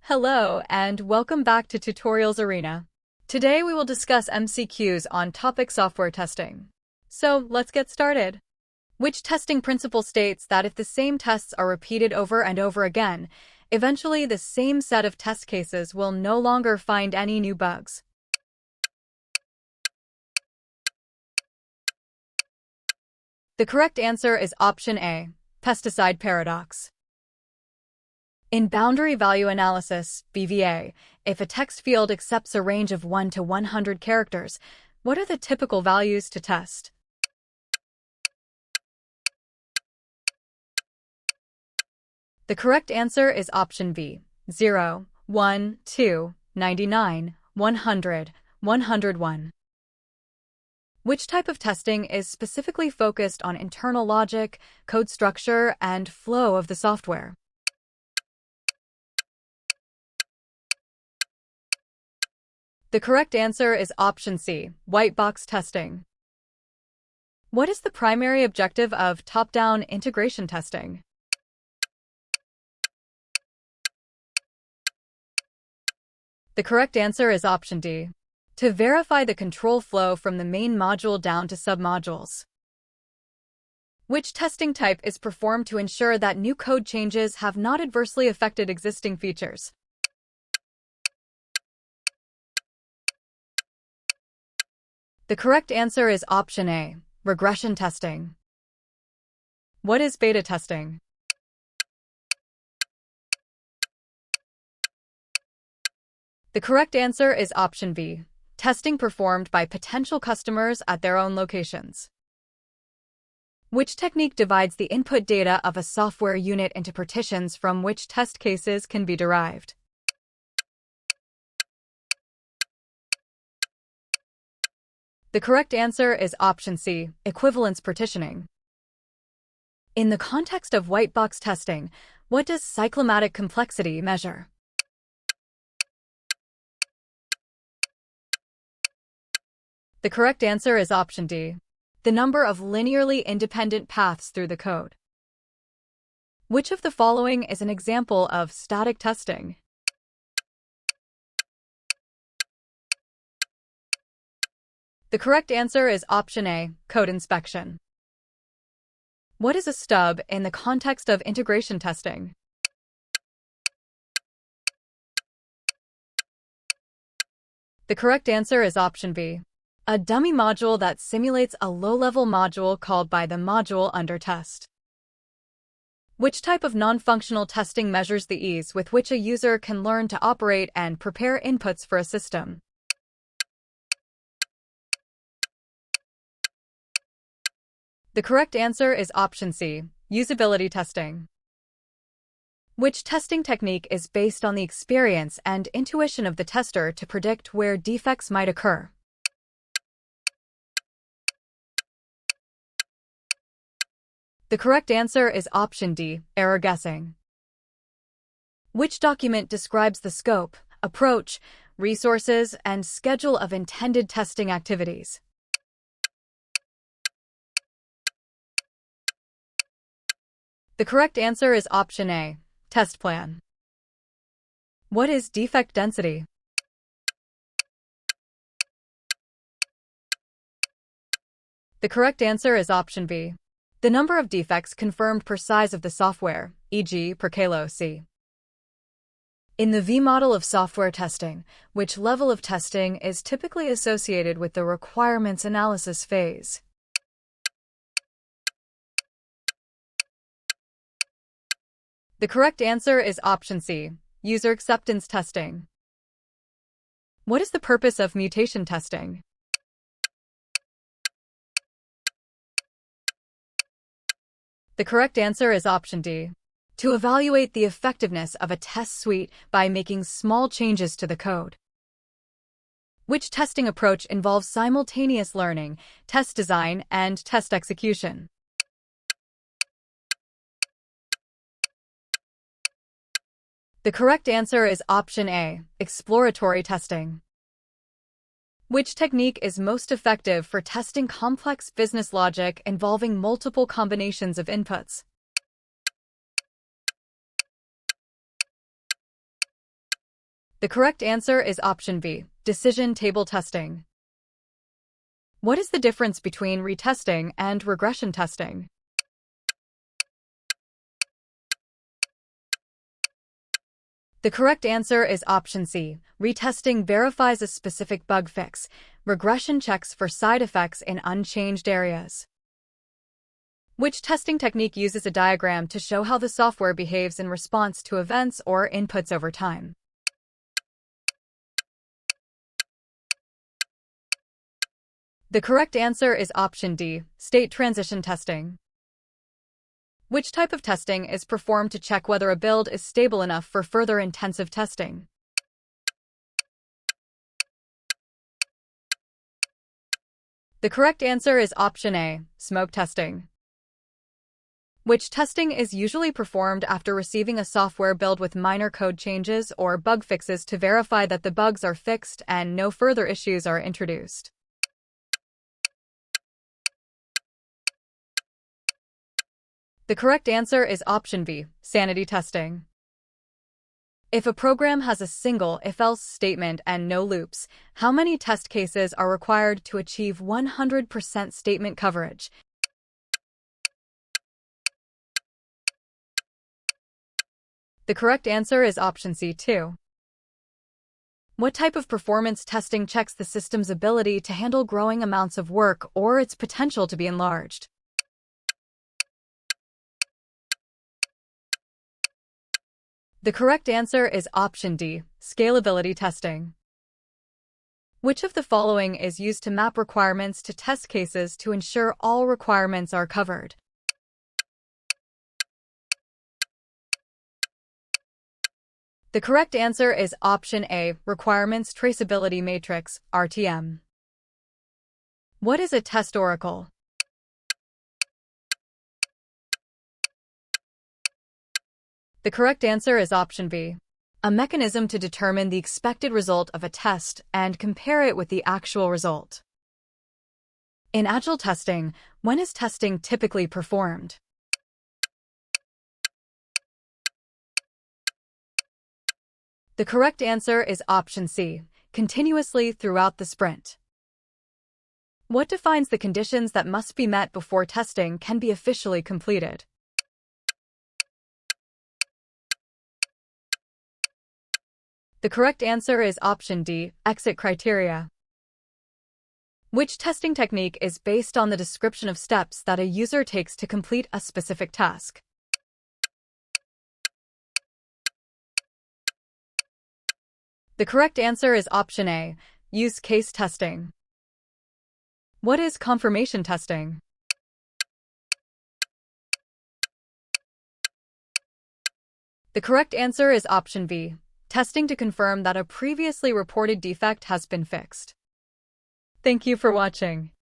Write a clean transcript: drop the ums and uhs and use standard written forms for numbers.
Hello, and welcome back to Tutorials Arena. Today we will discuss MCQs on topic software testing. So, let's get started. Which testing principle states that if the same tests are repeated over and over again, eventually the same set of test cases will no longer find any new bugs? The correct answer is option A, pesticide paradox. In boundary value analysis, BVA, if a text field accepts a range of 1 to 100 characters, what are the typical values to test? The correct answer is option B, 0, 1, 2, 99, 100, 101. Which type of testing is specifically focused on internal logic, code structure, and flow of the software? The correct answer is option C, white box testing. What is the primary objective of top-down integration testing? The correct answer is option D, to verify the control flow from the main module down to submodules. Which testing type is performed to ensure that new code changes have not adversely affected existing features? The correct answer is option A, regression testing. What is beta testing? The correct answer is option B, testing performed by potential customers at their own locations. Which technique divides the input data of a software unit into partitions from which test cases can be derived? The correct answer is option C, equivalence partitioning. In the context of white box testing, what does cyclomatic complexity measure? The correct answer is option D, the number of linearly independent paths through the code. Which of the following is an example of static testing? The correct answer is option A, code inspection. What is a stub in the context of integration testing? The correct answer is option B, a dummy module that simulates a low-level module called by the module under test. Which type of non-functional testing measures the ease with which a user can learn to operate and prepare inputs for a system? The correct answer is option C, usability testing. Which testing technique is based on the experience and intuition of the tester to predict where defects might occur? The correct answer is option D, error guessing. Which document describes the scope, approach, resources, and schedule of intended testing activities? The correct answer is option A, test plan. What is defect density? The correct answer is option B, the number of defects confirmed per size of the software, e.g. per KLOC. In the V model of software testing, which level of testing is typically associated with the requirements analysis phase? The correct answer is option C, user acceptance testing. What is the purpose of mutation testing? The correct answer is option D, to evaluate the effectiveness of a test suite by making small changes to the code. Which testing approach involves simultaneous learning, test design, and test execution? The correct answer is option A, exploratory testing. Which technique is most effective for testing complex business logic involving multiple combinations of inputs? The correct answer is option B, decision table testing. What is the difference between retesting and regression testing? The correct answer is option C. Retesting verifies a specific bug fix. Regression checks for side effects in unchanged areas. Which testing technique uses a diagram to show how the software behaves in response to events or inputs over time? The correct answer is option D, state transition testing. Which type of testing is performed to check whether a build is stable enough for further intensive testing? The correct answer is option A, smoke testing. Which testing is usually performed after receiving a software build with minor code changes or bug fixes to verify that the bugs are fixed and no further issues are introduced? The correct answer is option B, sanity testing. If a program has a single if-else statement and no loops, how many test cases are required to achieve 100% statement coverage? The correct answer is option C, 2. What type of performance testing checks the system's ability to handle growing amounts of work or its potential to be enlarged? The correct answer is option D, scalability testing. Which of the following is used to map requirements to test cases to ensure all requirements are covered? The correct answer is option A, requirements traceability matrix, RTM. What is a test oracle? The correct answer is option B, a mechanism to determine the expected result of a test and compare it with the actual result. In Agile testing, when is testing typically performed? The correct answer is option C, continuously throughout the sprint. What defines the conditions that must be met before testing can be officially completed? The correct answer is option D, exit criteria. Which testing technique is based on the description of steps that a user takes to complete a specific task? The correct answer is option A, use case testing. What is confirmation testing? The correct answer is option B, testing to confirm that a previously reported defect has been fixed. Thank you for watching.